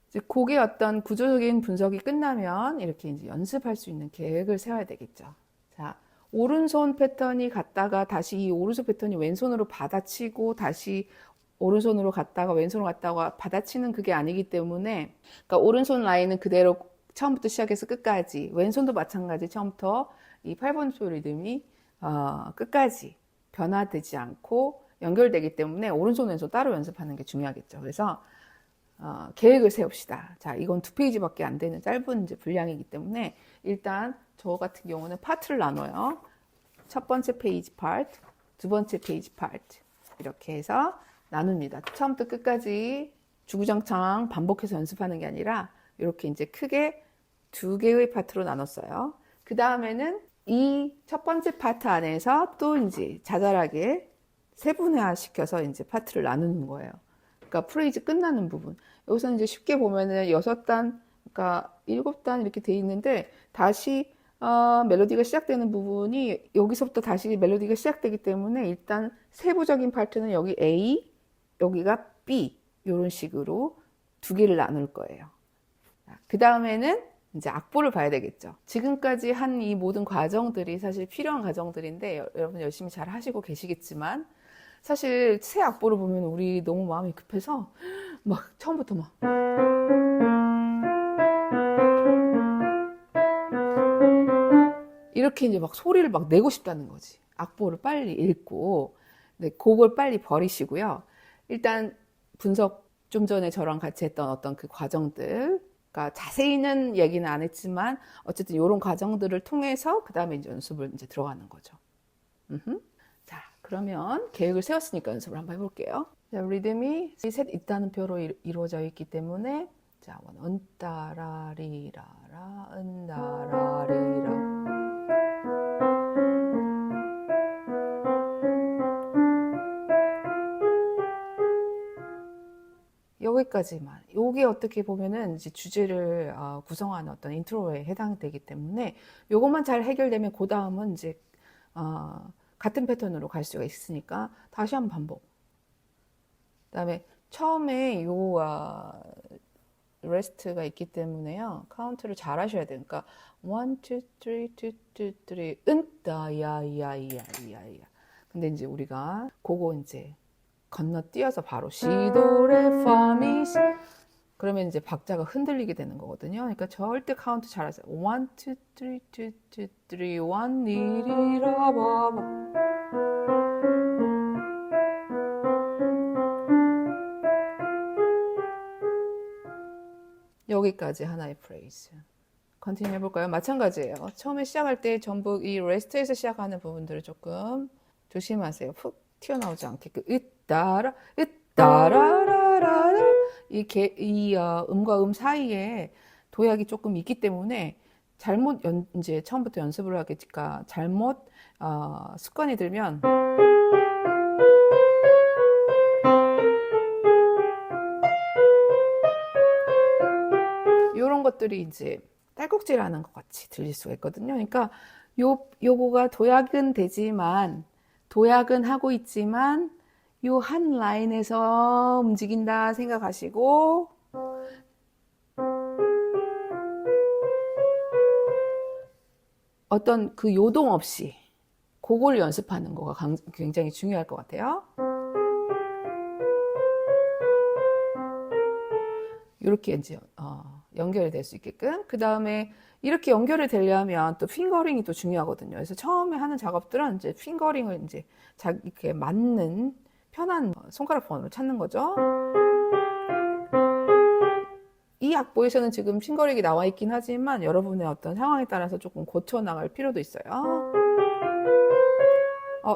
이제 곡의 어떤 구조적인 분석이 끝나면 이렇게 이제 연습할 수 있는 계획을 세워야 되겠죠. 자, 오른손 패턴이 갔다가 다시 이 오른손 패턴이 왼손으로 받아치고 다시 오른손으로 갔다가 왼손으로 갔다가 받아치는 그게 아니기 때문에, 그러니까 오른손 라인은 그대로 처음부터 시작해서 끝까지, 왼손도 마찬가지 처음부터 이 8번조 리듬이 끝까지 변화되지 않고 연결되기 때문에 오른손 왼손 따로 연습하는 게 중요하겠죠. 그래서 계획을 세웁시다. 자, 이건 2페이지밖에 안 되는 짧은 이제 분량이기 때문에 일단 저 같은 경우는 파트를 나눠요. 첫 번째 페이지 파트, 두 번째 페이지 파트 이렇게 해서 나눕니다. 처음부터 끝까지 주구장창 반복해서 연습하는 게 아니라 이렇게 이제 크게 두 개의 파트로 나눴어요. 그 다음에는 이 첫 번째 파트 안에서 또 이제 자잘하게 세분화 시켜서 이제 파트를 나누는 거예요. 그러니까 프레이즈 끝나는 부분. 여기서는 이제 쉽게 보면은 6단, 그러니까 7단 이렇게 돼 있는데 다시 멜로디가 시작되는 부분이 여기서부터 다시 멜로디가 시작되기 때문에 일단 세부적인 파트는 여기 A, 여기가 B 이런 식으로 두 개를 나눌 거예요. 그 다음에는 이제 악보를 봐야 되겠죠. 지금까지 한 이 모든 과정들이 사실 필요한 과정들인데 여러분 열심히 잘 하시고 계시겠지만 사실 새 악보를 보면 우리 너무 마음이 급해서 막 처음부터 막 이렇게 이제 막 소리를 막 내고 싶다는 거지. 악보를 빨리 읽고 네, 곡을 빨리 버리시고요. 일단 분석 좀 전에 저랑 같이 했던 어떤 그 과정들, 그러니까 자세히는 얘기는 안 했지만 어쨌든 이런 과정들을 통해서 그 다음에 이제 연습을 이제 들어가는 거죠. 자, 그러면 계획을 세웠으니까 연습을 한번 해볼게요. 자, 리듬이 셋 있다는 표로 이루어져 있기 때문에 자, 은따라리라라 은따라리라 여기까지만. 요게 어떻게 보면은 이제 주제를 구성하는 어떤 인트로에 해당되기 때문에 요것만 잘 해결되면 그 다음은 이제 같은 패턴으로 갈 수가 있으니까 다시 한번 반복. 그다음에 처음에 요 레스트가 있기 때문에요. 카운트를 잘 하셔야 돼요. 그러니까 1, 2, 3, 2, 2, 3 은따야야야야야. 근데 이제 우리가 그거 이제 건너뛰어서 바로 시도레파미시 그러면 이제 박자가 흔들리게 되는 거거든요. 그러니까 절대 카운트 잘하세요. 1, 2, 3, 2, 2, 3, 1, 니리라바바 여기까지 하나의 프레이즈. 컨티뉴 해볼까요? 마찬가지예요. 처음에 시작할 때 전부 이 레스트에서 시작하는 부분들을 조금 조심하세요. 푹 튀어나오지 않게끔 으따라 으따라라라 이 음과 음 사이에 도약이 조금 있기 때문에 잘못 이제 처음부터 연습을 하니까 잘못 습관이 들면 이런 것들이 이제 딸꾹질하는 것 같이 들릴 수가 있거든요. 그러니까 요거가 도약은 되지만 도약은 하고 있지만 요 한 라인에서 움직인다 생각하시고 어떤 그 요동 없이 그걸 연습하는 거가 굉장히 중요할 것 같아요. 이렇게 이제 연결이 될 수 있게끔. 그 다음에 이렇게 연결이 되려면 또 핑거링이 또 중요하거든요. 그래서 처음에 하는 작업들은 이제 핑거링을 이제 이렇게 맞는 편한 손가락 번호를 찾는 거죠. 이 악보에서는 지금 핑거링이 나와 있긴 하지만 여러분의 어떤 상황에 따라서 조금 고쳐 나갈 필요도 있어요.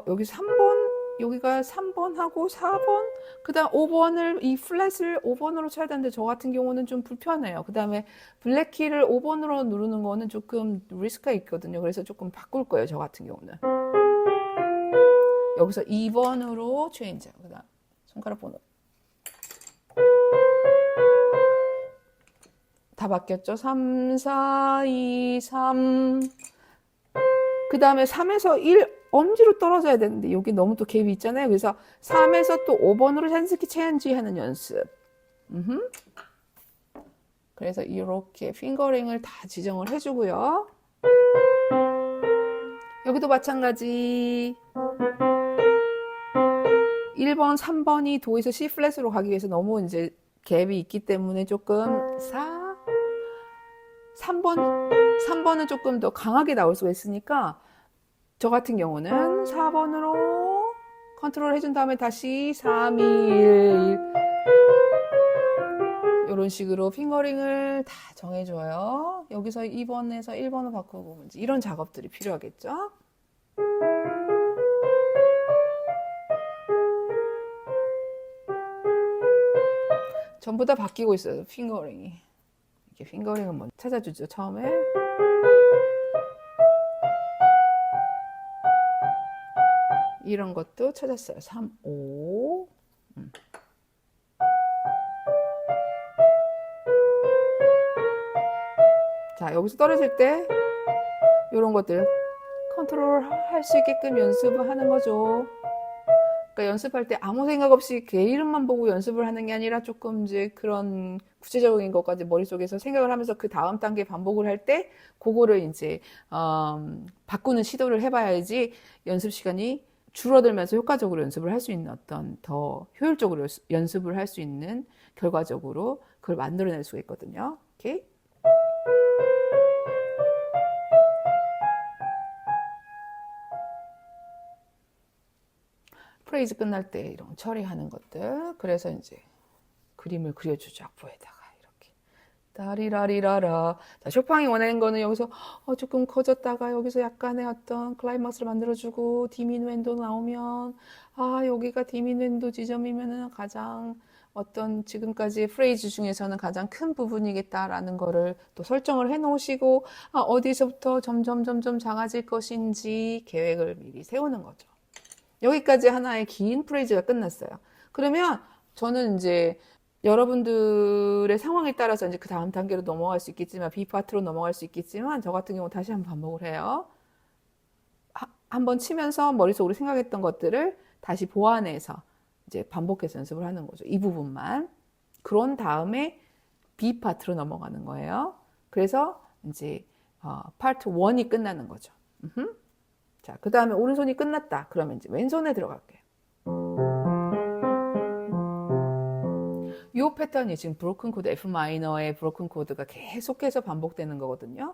여기 3번, 여기가 3번 하고 4번, 그 다음 5번을, 이 플랫을 5번으로 쳐야 되는데 저 같은 경우는 좀 불편해요. 그 다음에 블랙키를 5번으로 누르는 거는 조금 리스크가 있거든요. 그래서 조금 바꿀 거예요. 저 같은 경우는. 여기서 2번으로 체인지. 그 다음 손가락 번호. 다 바뀌었죠? 3, 4, 2, 3. 그 다음에 3에서 1 엄지로 떨어져야 되는데 여기 너무 또 갭이 있잖아요. 그래서 3에서 또 5번으로 산스키 체인지 하는 연습. 그래서 이렇게 핑거링을 다 지정을 해주고요. 여기도 마찬가지. 1번, 3번이 도에서 C 플랫으로 가기 위해서 너무 이제 갭이 있기 때문에 조금 3번은 조금 더 강하게 나올 수가 있으니까 저 같은 경우는 4번으로 컨트롤 해준 다음에 다시 3, 2, 1 이런 식으로 핑거링을 다 정해줘요. 여기서 2번에서 1번으로 바꾸고 이런 작업들이 필요하겠죠. 전부 다 바뀌고 있어요. 핑거링이. 이렇게 핑거링을 먼저 찾아주죠. 처음에. 이런 것도 찾았어요. 3, 5. 자, 여기서 떨어질 때 이런 것들 컨트롤 할 수 있게끔 연습을 하는 거죠. 그러니까 연습할 때 아무 생각 없이 걔 이름만 보고 연습을 하는 게 아니라 조금 이제 그런 구체적인 것까지 머릿속에서 생각을 하면서 그 다음 단계 반복을 할 때 그거를 이제 바꾸는 시도를 해봐야지 연습 시간이 줄어들면서 효과적으로 연습을 할 수 있는 어떤 더 효율적으로 연습을 할 수 있는 결과적으로 그걸 만들어낼 수가 있거든요. 오케이? 프레이즈 끝날 때 이런 처리하는 것들. 그래서 이제 그림을 그려주죠. 악보에다가 이렇게. 따리라리라라. 자, 쇼팡이 원하는 거는 여기서 조금 커졌다가 여기서 약간의 어떤 클라이막스를 만들어주고 디미누엔도 나오면 여기가 디미누엔도 지점이면은 가장 어떤 지금까지 프레이즈 중에서는 가장 큰 부분이겠다라는 거를 또 설정을 해 놓으시고 어디서부터 점점 작아질 것인지 계획을 미리 세우는 거죠. 여기까지 하나의 긴 프레이즈가 끝났어요. 그러면 저는 이제 여러분들의 상황에 따라서 이제 그 다음 단계로 넘어갈 수 있겠지만, B 파트로 넘어갈 수 있겠지만, 저 같은 경우 다시 한번 반복을 해요. 한번 치면서 머릿속으로 생각했던 것들을 다시 보완해서 이제 반복해서 연습을 하는 거죠. 이 부분만. 그런 다음에 B 파트로 넘어가는 거예요. 그래서 이제 파트 1이 끝나는 거죠. 자, 그 다음에 오른손이 끝났다. 그러면 이제 왼손에 들어갈게요. 이 패턴이 지금 브로큰 코드 F 마이너의 브로큰 코드가 계속해서 반복되는 거거든요.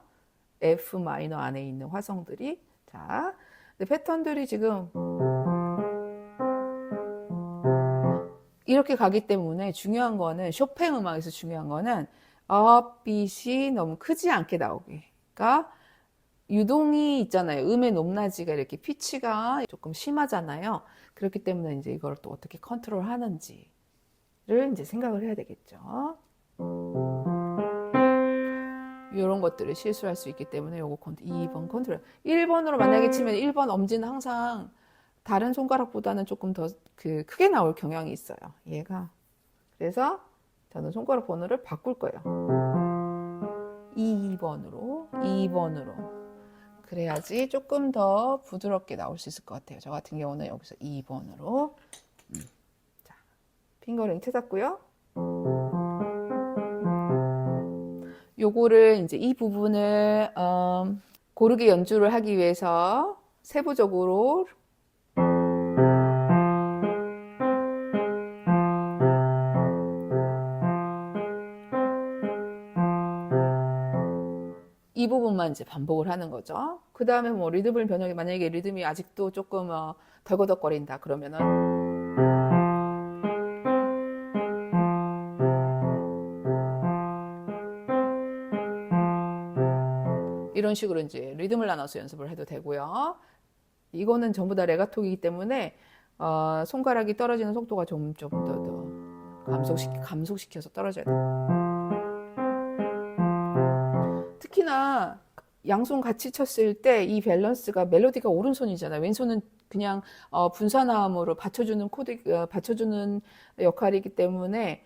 F 마이너 안에 있는 화성들이. 자, 근데 패턴들이 지금 이렇게 가기 때문에 중요한 거는 쇼팽 음악에서 중요한 거는 업빛이 너무 크지 않게 나오게. 그러니까 유동이 있잖아요. 음의 높낮이가 이렇게 피치가 조금 심하잖아요. 그렇기 때문에 이제 이걸 또 어떻게 컨트롤 하는지를 이제 생각을 해야 되겠죠. 이런 것들을 실수할 수 있기 때문에 요거 2번 컨트롤. 1번으로 만약에 치면 1번 엄지는 항상 다른 손가락보다는 조금 더 크게 나올 경향이 있어요. 얘가. 그래서 저는 손가락 번호를 바꿀 거예요. 2번으로. 그래야지 조금 더 부드럽게 나올 수 있을 것 같아요. 저 같은 경우는 여기서 2번으로. 자, 핑거링 찾았고요. 요거를 이제 이 부분을 고르게 연주를 하기 위해서 세부적으로 이 부분만 이제 반복을 하는 거죠. 그 다음에 뭐 리듬을 변형해, 만약에 리듬이 아직도 조금 덜거덕거린다 그러면은 이런 식으로 이제 리듬을 나눠서 연습을 해도 되고요. 이거는 전부 다 레가토이기 때문에 손가락이 떨어지는 속도가 좀 더 감속시켜서 떨어져야 돼요. 특히나 양손 같이 쳤을 때 이 밸런스가 멜로디가 오른손이잖아요. 왼손은 그냥 분사나음으로 받쳐주는 역할이기 때문에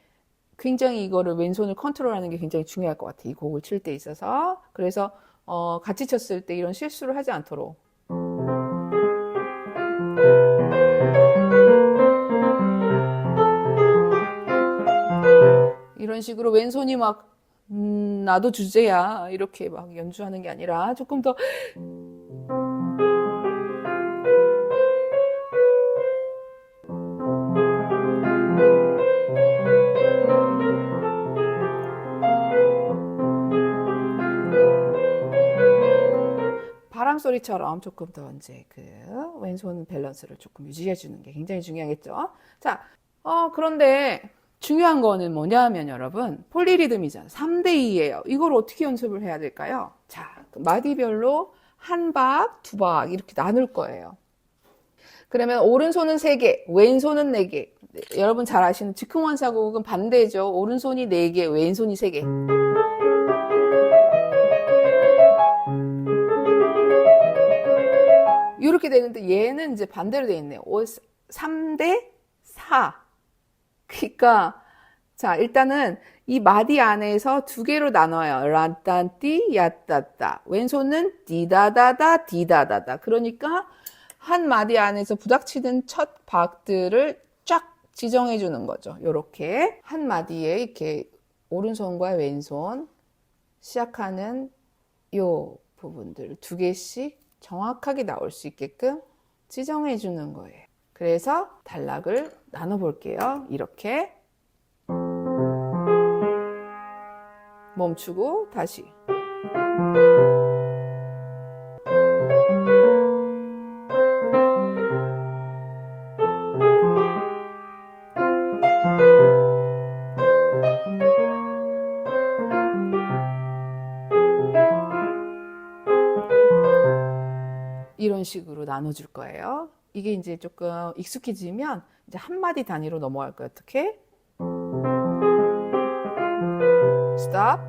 굉장히 이거를 왼손을 컨트롤하는 게 굉장히 중요할 것 같아요. 이 곡을 칠 때 있어서. 그래서 같이 쳤을 때 이런 실수를 하지 않도록 이런 식으로 왼손이 막 나도 주제야. 이렇게 막 연주하는 게 아니라 조금 더 바람 소리처럼 조금 더 이제 그 왼손 밸런스를 조금 유지해 주는 게 굉장히 중요하겠죠. 자, 그런데 중요한 거는 뭐냐면 여러분, 폴리리듬이잖아. 3대2예요. 이걸 어떻게 연습을 해야 될까요? 자, 마디별로 한 박, 두 박 이렇게 나눌 거예요. 그러면 오른손은 3개, 왼손은 4개. 여러분 잘 아시는 즉흥원사곡은 반대죠. 오른손이 4개, 왼손이 3개. 이렇게 되는데 얘는 이제 반대로 돼 있네요. 3대 4. 그러니까 자, 일단은 이 마디 안에서 2개로 나눠요. 라따띠 야따따. 왼손은 디다다다 디다다다. 그러니까 한 마디 안에서 부닥치는 첫 박들을 쫙 지정해 주는 거죠. 요렇게 한 마디에 이렇게 오른손과 왼손 시작하는 요 부분들 2개씩 정확하게 나올 수 있게끔 지정해 주는 거예요. 그래서 단락을 나눠 볼게요. 이렇게 멈추고 다시 이런 식으로 나눠줄 거예요. 이게 이제 조금 익숙해지면 이제 한 마디 단위로 넘어갈 거예요. 어떻게? Stop.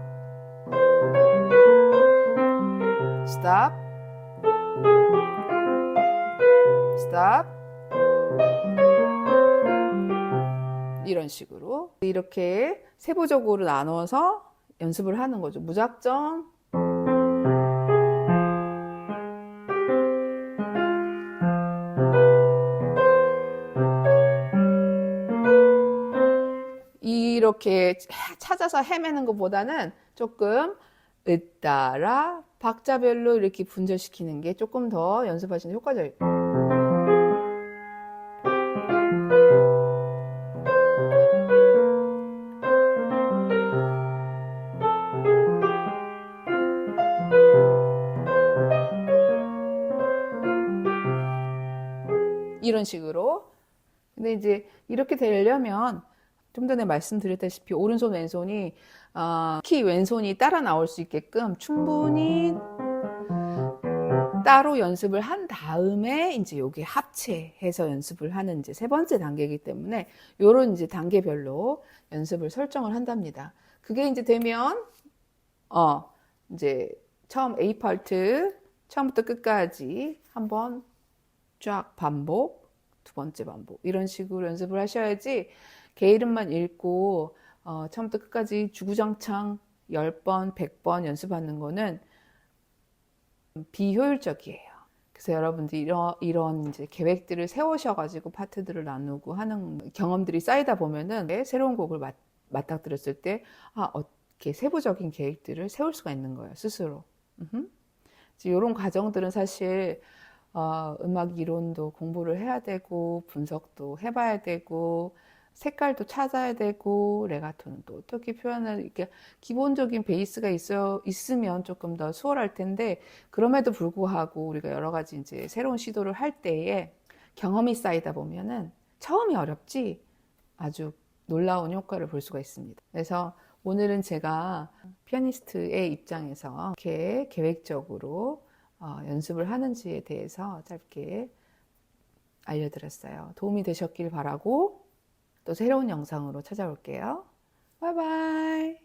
Stop. Stop. 이런 식으로 이렇게 세부적으로 나눠서 연습을 하는 거죠. 무작정 이렇게 찾아서 헤매는 것보다는 조금 으따라 박자별로 이렇게 분절시키는 게 조금 더 연습하시는 효과적이에요. 이런 식으로. 근데 이제 이렇게 되려면 좀 전에 말씀드렸다시피 오른손 왼손이 특히 왼손이 따라 나올 수 있게끔 충분히 따로 연습을 한 다음에 이제 요게 합체해서 연습을 하는 이제 3번째 단계이기 때문에 요런 이제 단계별로 연습을 설정을 한답니다. 그게 이제 되면 이제 처음 A 파트 처음부터 끝까지 한번 쫙 반복, 2번째 반복 이런 식으로 연습을 하셔야지 게이름만 읽고 처음부터 끝까지 주구장창 10번, 100번 연습하는 거는 비효율적이에요. 그래서 여러분들이 이런 이제 계획들을 세우셔가지고 파트들을 나누고 하는 경험들이 쌓이다 보면은 새로운 곡을 맞닥뜨렸을 때 이렇게 세부적인 계획들을 세울 수가 있는 거예요, 스스로. 이런 과정들은 사실 음악 이론도 공부를 해야 되고 분석도 해봐야 되고 색깔도 찾아야 되고 레가토는 또 어떻게 표현을 이렇게 기본적인 베이스가 있으면 조금 더 수월할 텐데 그럼에도 불구하고 우리가 여러 가지 이제 새로운 시도를 할 때에 경험이 쌓이다 보면은 처음이 어렵지 아주 놀라운 효과를 볼 수가 있습니다. 그래서 오늘은 제가 피아니스트의 입장에서 이렇게 계획적으로 연습을 하는지에 대해서 짧게 알려드렸어요. 도움이 되셨길 바라고 또 새로운 영상으로 찾아올게요. 바이바이.